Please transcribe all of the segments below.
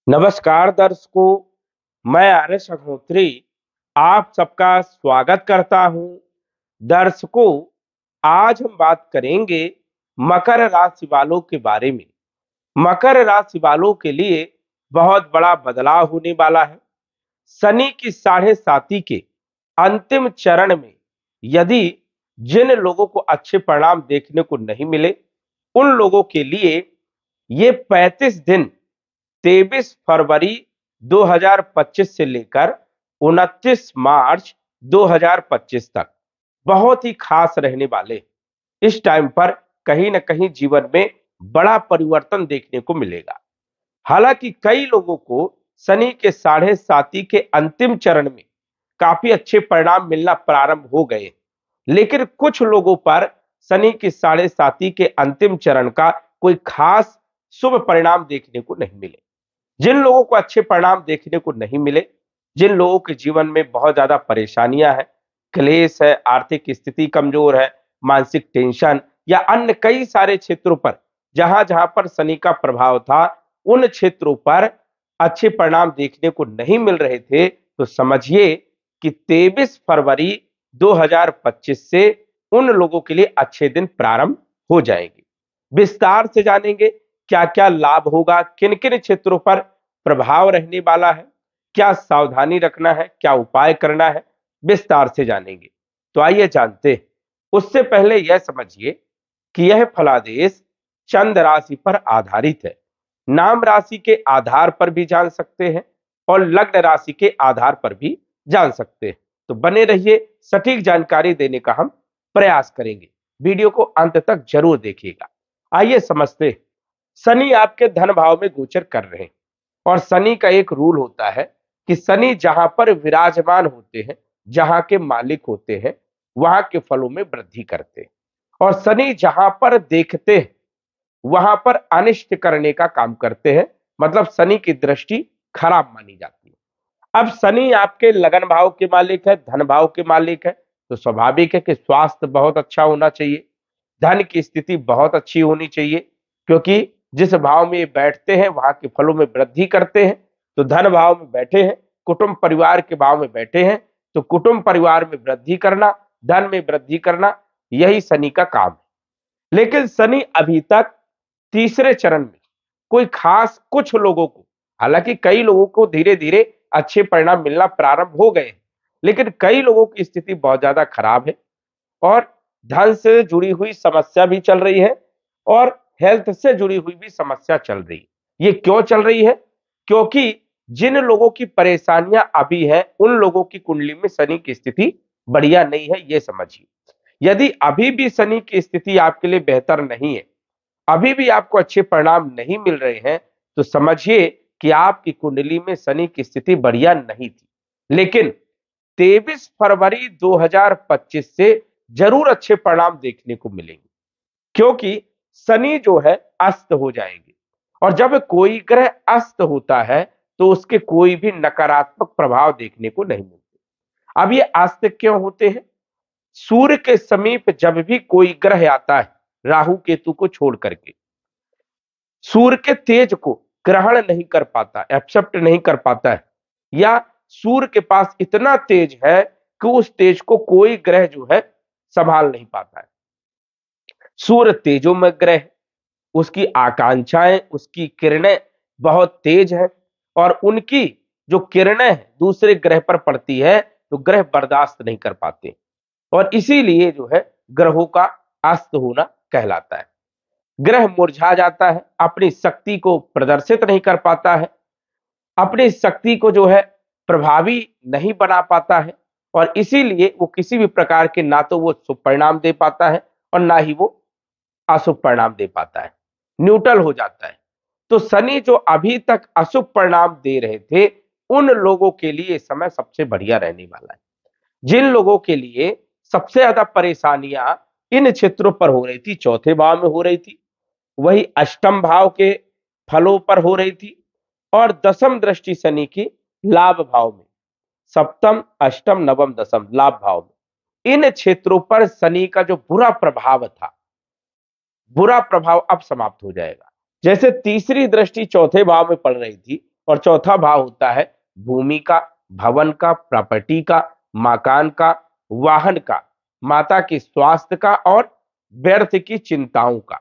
नमस्कार दर्शकों, मैं आर्यस अग्निहोत्री आप सबका स्वागत करता हूं। दर्शकों, आज हम बात करेंगे मकर राशि वालों के बारे में। मकर राशि वालों के लिए बहुत बड़ा बदलाव होने वाला है। शनि की साढ़े साती के अंतिम चरण में यदि जिन लोगों को अच्छे परिणाम देखने को नहीं मिले, उन लोगों के लिए ये 35 दिन 23 फरवरी 2025 से लेकर 29 मार्च 2025 तक बहुत ही खास रहने वाले। इस टाइम पर कहीं ना कहीं जीवन में बड़ा परिवर्तन देखने को मिलेगा। हालांकि कई लोगों को शनि के साढ़े साती के अंतिम चरण में काफी अच्छे परिणाम मिलना प्रारंभ हो गए, लेकिन कुछ लोगों पर शनि की साढ़े साती के अंतिम चरण का कोई खास शुभ परिणाम देखने को नहीं मिले। जिन लोगों को अच्छे परिणाम देखने को नहीं मिले, जिन लोगों के जीवन में बहुत ज्यादा परेशानियां हैं, क्लेश है, आर्थिक स्थिति कमजोर है, मानसिक टेंशन या अन्य कई सारे क्षेत्रों पर जहां जहां पर शनि का प्रभाव था, उन क्षेत्रों पर अच्छे परिणाम देखने को नहीं मिल रहे थे, तो समझिए कि 23 फरवरी 2025 से उन लोगों के लिए अच्छे दिन प्रारंभ हो जाएंगे। विस्तार से जानेंगे क्या क्या लाभ होगा, किन किन क्षेत्रों पर प्रभाव रहने वाला है, क्या सावधानी रखना है, क्या उपाय करना है, विस्तार से जानेंगे। तो आइए जानते हैं। उससे पहले यह समझिए कि यह फलादेश चंद्र राशि पर आधारित है। नाम राशि के आधार पर भी जान सकते हैं और लग्न राशि के आधार पर भी जान सकते हैं। तो बने रहिए, सटीक जानकारी देने का हम प्रयास करेंगे। वीडियो को अंत तक जरूर देखिएगा। आइए समझते हैं। शनि आपके धन भाव में गोचर कर रहे हैं और शनि का एक रूल होता है कि शनि जहां पर विराजमान होते हैं, जहां के मालिक होते हैं, वहां के फलों में वृद्धि करते हैं। और शनि जहां पर देखते हैं, वहां पर अनिष्ट करने का काम करते हैं। मतलब शनि की दृष्टि खराब मानी जाती है। अब शनि आपके लगन भाव के मालिक है, धन भाव के मालिक है, तो स्वाभाविक है कि स्वास्थ्य बहुत अच्छा होना चाहिए, धन की स्थिति बहुत अच्छी होनी चाहिए, क्योंकि जिस भाव में ये बैठते हैं वहां के फलों में वृद्धि करते हैं। तो धन भाव में बैठे हैं, कुटुंब परिवार के भाव में बैठे हैं, तो कुटुंब परिवार में वृद्धि करना, धन में वृद्धि करना, यही शनि का काम है। लेकिन शनि अभी तक तीसरे चरण में कोई खास कुछ लोगों को, हालांकि कई लोगों को धीरे धीरे अच्छे परिणाम मिलना प्रारंभ हो गए हैं, लेकिन कई लोगों की स्थिति बहुत ज्यादा खराब है और धन से जुड़ी हुई समस्या भी चल रही है और हेल्थ से जुड़ी हुई भी समस्या चल रही है। ये क्यों चल रही है? क्योंकि जिन लोगों की परेशानियां अभी है, उन लोगों की कुंडली में शनि की स्थिति बढ़िया नहीं है, ये समझिए। यदि अभी भी शनि की स्थिति आपके लिए बेहतर नहीं है, अभी भी आपको अच्छे परिणाम नहीं मिल रहे हैं, तो समझिए कि आपकी कुंडली में शनि की स्थिति बढ़िया नहीं थी। लेकिन 23 फरवरी 2025 से जरूर अच्छे परिणाम देखने को मिलेंगे, क्योंकि शनि जो है अस्त हो जाएंगे। और जब कोई ग्रह अस्त होता है तो उसके कोई भी नकारात्मक प्रभाव देखने को नहीं मिलते। अब ये अस्त क्यों होते हैं? सूर्य के समीप जब भी कोई ग्रह आता है, राहु केतु को छोड़ करके, सूर्य के तेज को ग्रहण नहीं कर पाता, एक्सेप्ट नहीं कर पाता है, या सूर्य के पास इतना तेज है कि उस तेज को कोई ग्रह जो है संभाल नहीं पाता है। सूर्य तेजो में ग्रह है, उसकी आकांक्षाएं, उसकी किरणें बहुत तेज है और उनकी जो किरणें दूसरे ग्रह पर पड़ती है तो ग्रह बर्दाश्त नहीं कर पाते और इसीलिए जो है ग्रहों का अस्त होना कहलाता है। ग्रह मुरझा जाता है, अपनी शक्ति को प्रदर्शित नहीं कर पाता है, अपनी शक्ति को जो है प्रभावी नहीं बना पाता है और इसीलिए वो किसी भी प्रकार के ना तो वो शुभ परिणाम दे पाता है और ना ही वो अशुभ परिणाम दे पाता है, न्यूट्रल हो जाता है। तो शनि जो अभी तक अशुभ परिणाम दे रहे थे, उन लोगों के लिए समय सबसे बढ़िया रहने वाला है। जिन लोगों के लिए सबसे ज्यादा परेशानियां इन क्षेत्रों पर हो रही थी, चौथे भाव में हो रही थी, वही अष्टम भाव के फलों पर हो रही थी और दसम दृष्टि शनि की लाभ भाव में, सप्तम अष्टम नवम दसम लाभ भाव में, इन क्षेत्रों पर शनि का जो बुरा प्रभाव था, बुरा प्रभाव अब समाप्त हो जाएगा। जैसे तीसरी दृष्टि चौथे भाव में पड़ रही थी और चौथा भाव होता है भूमि का, भवन का, प्रॉपर्टी का, मकान का, वाहन का, माता के स्वास्थ्य का और व्यर्थ की चिंताओं का।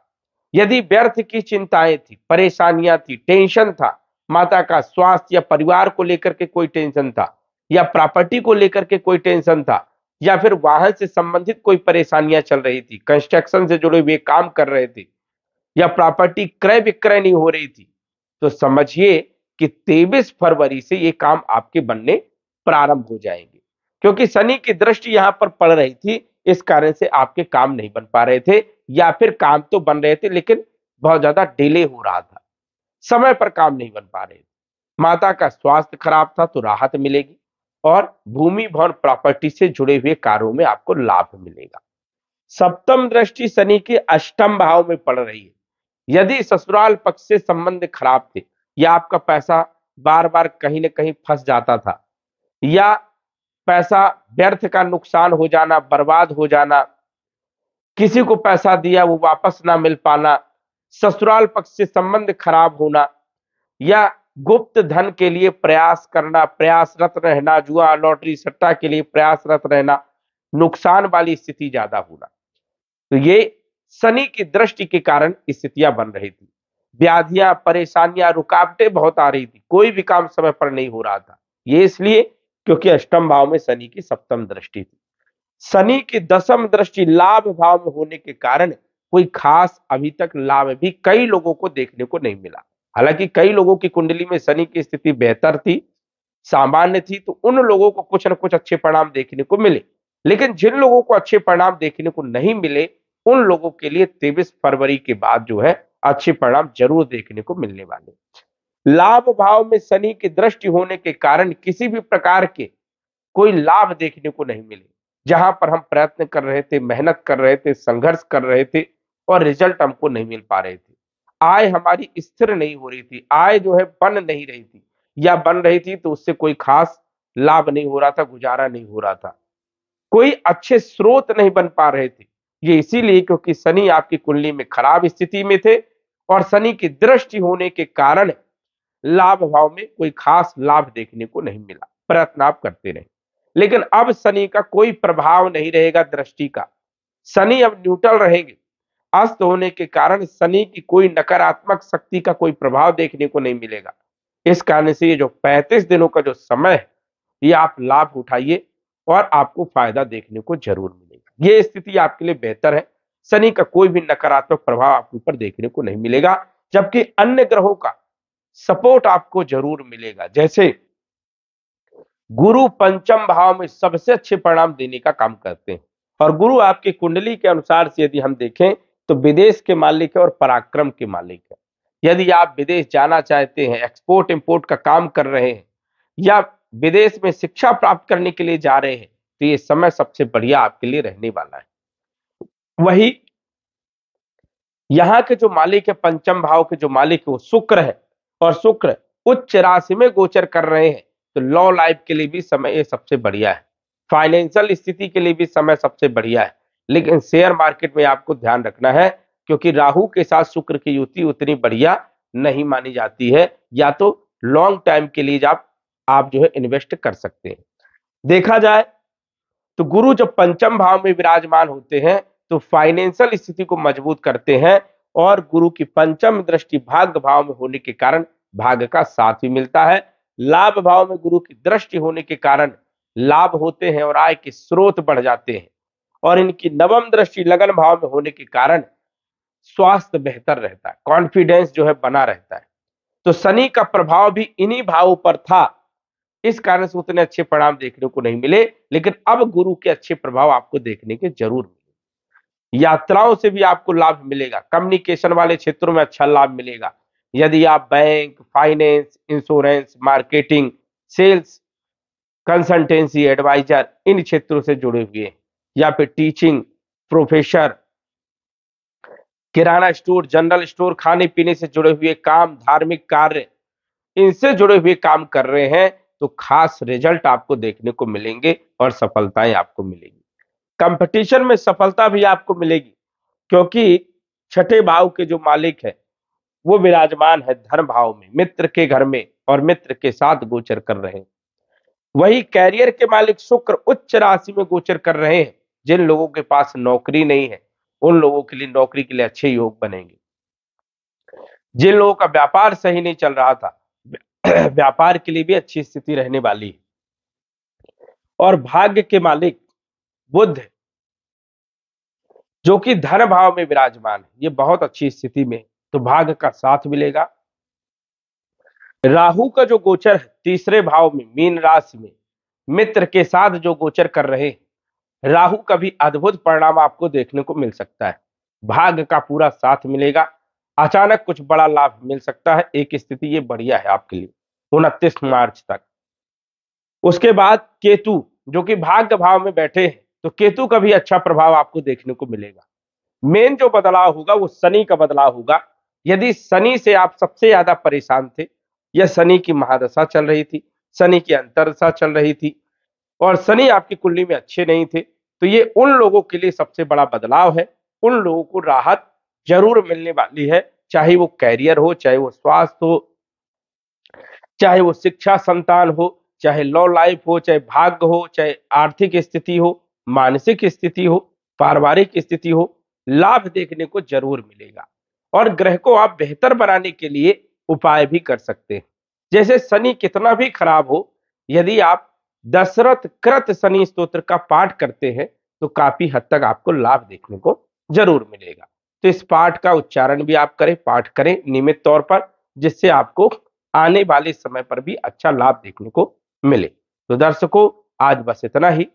यदि व्यर्थ की चिंताएं थी, परेशानियां थी, टेंशन था, माता का स्वास्थ्य या परिवार को लेकर के कोई टेंशन था, या प्रॉपर्टी को लेकर के कोई टेंशन था, या फिर वाहन से संबंधित कोई परेशानियां चल रही थी, कंस्ट्रक्शन से जुड़े हुए काम कर रहे थे, या प्रॉपर्टी क्रय विक्रय नहीं हो रही थी, तो समझिए कि 23 फरवरी से ये काम आपके बनने प्रारंभ हो जाएंगे। क्योंकि शनि की दृष्टि यहां पर पड़ रही थी, इस कारण से आपके काम नहीं बन पा रहे थे, या फिर काम तो बन रहे थे लेकिन बहुत ज्यादा डिले हो रहा था, समय पर काम नहीं बन पा रहे थे। माता का स्वास्थ्य खराब था तो राहत मिलेगी, और भूमि भवन प्रॉपर्टी से जुड़े हुए कार्यों में आपको लाभ मिलेगा। सप्तम दृष्टि शनि के अष्टम भाव में पड़ रही है। यदि ससुराल पक्ष से संबंध खराब थे, या आपका पैसा बार बार कहीं ना कहीं फंस जाता था, या पैसा व्यर्थ का नुकसान हो जाना, बर्बाद हो जाना, किसी को पैसा दिया वो वापस ना मिल पाना, ससुराल पक्ष से संबंध खराब होना, या गुप्त धन के लिए प्रयास करना, प्रयासरत रहना, जुआ लॉटरी सट्टा के लिए प्रयासरत रहना, नुकसान वाली स्थिति ज्यादा होना, तो ये शनि की दृष्टि के कारण स्थितियां बन रही थी। व्याधियां, परेशानियां, रुकावटें बहुत आ रही थी, कोई भी काम समय पर नहीं हो रहा था। ये इसलिए क्योंकि अष्टम भाव में शनि की सप्तम दृष्टि थी। शनि की दसम दृष्टि लाभ भाव में होने के कारण कोई खास अभी तक लाभ भी कई लोगों को देखने को नहीं मिला। हालांकि कई लोगों की कुंडली में शनि की स्थिति बेहतर थी, सामान्य थी, तो उन लोगों को कुछ न कुछ अच्छे परिणाम देखने को मिले। लेकिन जिन लोगों को अच्छे परिणाम देखने को नहीं मिले, उन लोगों के लिए 23 फरवरी के बाद जो है अच्छे परिणाम जरूर देखने को मिलने वाले। लाभ भाव में शनि की दृष्टि होने के कारण किसी भी प्रकार के कोई लाभ देखने को नहीं मिले। जहां पर हम प्रयत्न कर रहे थे, मेहनत कर रहे थे, संघर्ष कर रहे थे, और रिजल्ट हमको नहीं मिल पा रहे थे, आय हमारी स्थिर नहीं हो रही थी, आय जो है बन नहीं रही थी, या बन रही थी तो उससे कोई खास लाभ नहीं हो रहा था, गुजारा नहीं हो रहा था, कोई अच्छे स्रोत नहीं बन पा रहे थे। ये इसीलिए क्योंकि शनि आपकी कुंडली में खराब स्थिति में थे, और शनि की दृष्टि होने के कारण लाभ भाव में कोई खास लाभ देखने को नहीं मिला। प्रयत्न आप करते रहे, लेकिन अब शनि का कोई प्रभाव नहीं रहेगा दृष्टि का। शनि अब न्यूट्रल रहेंगे। अस्त होने के कारण शनि की कोई नकारात्मक शक्ति का कोई प्रभाव देखने को नहीं मिलेगा। इस कारण से ये जो 35 दिनों का जो समय है, ये आप लाभ उठाइए और आपको फायदा देखने को जरूर मिलेगा। ये स्थिति आपके लिए बेहतर है। शनि का कोई भी नकारात्मक प्रभाव आपके ऊपर देखने को नहीं मिलेगा, जबकि अन्य ग्रहों का सपोर्ट आपको जरूर मिलेगा। जैसे गुरु पंचम भाव में सबसे अच्छे परिणाम देने का काम करते हैं, और गुरु आपकी कुंडली के अनुसार से यदि हम देखें तो विदेश के मालिक है और पराक्रम के मालिक है। यदि आप विदेश जाना चाहते हैं, एक्सपोर्ट इंपोर्ट का काम कर रहे हैं, या विदेश में शिक्षा प्राप्त करने के लिए जा रहे हैं, तो ये समय सबसे बढ़िया आपके लिए रहने वाला है। वही यहाँ के जो मालिक है, पंचम भाव के जो मालिक है वो शुक्र है, और शुक्र उच्च राशि में गोचर कर रहे हैं, तो लॉ लाइफ के लिए भी समय ये सबसे बढ़िया है, फाइनेंशियल स्थिति के लिए भी समय सबसे बढ़िया है। लेकिन शेयर मार्केट में आपको ध्यान रखना है, क्योंकि राहु के साथ शुक्र की युति उतनी बढ़िया नहीं मानी जाती है, या तो लॉन्ग टाइम के लिए आप जो है इन्वेस्ट कर सकते हैं। देखा जाए तो गुरु जब पंचम भाव में विराजमान होते हैं तो फाइनेंशियल स्थिति को मजबूत करते हैं, और गुरु की पंचम दृष्टि भाग्य भाव में होने के कारण भाग्य का साथ भी मिलता है। लाभ भाव में गुरु की दृष्टि होने के कारण लाभ होते हैं और आय के स्रोत बढ़ जाते हैं, और इनकी नवम दृष्टि लगन भाव में होने के कारण स्वास्थ्य बेहतर रहता है, कॉन्फिडेंस जो है बना रहता है। तो शनि का प्रभाव भी इन्हीं भावों पर था, इस कारण से उतने अच्छे परिणाम देखने को नहीं मिले। लेकिन अब गुरु के अच्छे प्रभाव आपको देखने के जरूर मिले। यात्राओं से भी आपको लाभ मिलेगा, कम्युनिकेशन वाले क्षेत्रों में अच्छा लाभ मिलेगा। यदि आप bank, finance, insurance, marketing, sales, consultancy, adviser इन क्षेत्रों से जुड़े हुए हैं, या फिर टीचिंग, प्रोफेसर, किराना स्टोर, जनरल स्टोर, खाने पीने से जुड़े हुए काम, धार्मिक कार्य, इनसे जुड़े हुए काम कर रहे हैं, तो खास रिजल्ट आपको देखने को मिलेंगे और सफलताएं आपको मिलेंगी। कंपटीशन में सफलता भी आपको मिलेगी, क्योंकि छठे भाव के जो मालिक है वो विराजमान है धन भाव में, मित्र के घर में और मित्र के साथ गोचर कर रहे हैं। वही कैरियर के मालिक शुक्र उच्च राशि में गोचर कर रहे हैं। जिन लोगों के पास नौकरी नहीं है उन लोगों के लिए नौकरी के लिए अच्छे योग बनेंगे। जिन लोगों का व्यापार सही नहीं चल रहा था व्यापार के लिए भी अच्छी स्थिति रहने वाली है। और भाग्य के मालिक बुध जो कि धन भाव में विराजमान है, ये बहुत अच्छी स्थिति में, तो भाग्य का साथ मिलेगा। राहु का जो गोचर है तीसरे भाव में मीन राशि में मित्र के साथ जो गोचर कर रहे हैं, राहु का भी अद्भुत परिणाम आपको देखने को मिल सकता है। भाग्य का पूरा साथ मिलेगा, अचानक कुछ बड़ा लाभ मिल सकता है। एक स्थिति ये बढ़िया है आपके लिए 29 मार्च तक। उसके बाद केतु जो कि भाग्य भाव में बैठे हैं, तो केतु का भी अच्छा प्रभाव आपको देखने को मिलेगा। मेन जो बदलाव होगा वो शनि का बदलाव होगा। यदि शनि से आप सबसे ज्यादा परेशान थे या शनि की महादशा चल रही थी, शनि की अंतरदशा चल रही थी और शनि आपकी कुंडली में अच्छे नहीं थे, तो ये उन लोगों के लिए सबसे बड़ा बदलाव है। उन लोगों को राहत जरूर मिलने वाली है, चाहे वो कैरियर हो, चाहे वो स्वास्थ्य हो, चाहे वो शिक्षा संतान हो, चाहे लव लाइफ हो, चाहे भाग्य हो, चाहे आर्थिक स्थिति हो, मानसिक स्थिति हो, पारिवारिक स्थिति हो, लाभ देखने को जरूर मिलेगा। और ग्रह को आप बेहतर बनाने के लिए उपाय भी कर सकते हैं। जैसे शनि कितना भी खराब हो, यदि आप दशरथ कृत शनि स्तोत्र का पाठ करते हैं तो काफी हद तक आपको लाभ देखने को जरूर मिलेगा। तो इस पाठ का उच्चारण भी आप करें, पाठ करें नियमित तौर पर, जिससे आपको आने वाले समय पर भी अच्छा लाभ देखने को मिले। तो दर्शकों, आज बस इतना ही।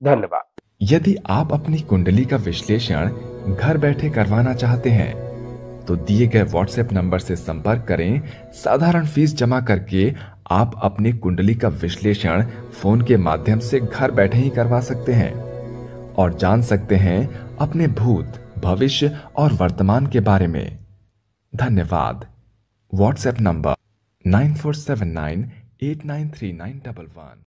धन्यवाद। यदि आप अपनी कुंडली का विश्लेषण घर बैठे करवाना चाहते हैं तो दिए गए व्हाट्सएप नंबर से संपर्क करें। साधारण फीस जमा करके आप अपनी कुंडली का विश्लेषण फोन के माध्यम से घर बैठे ही करवा सकते हैं और जान सकते हैं अपने भूत, भविष्य और वर्तमान के बारे में। धन्यवाद। WhatsApp number 9479893911।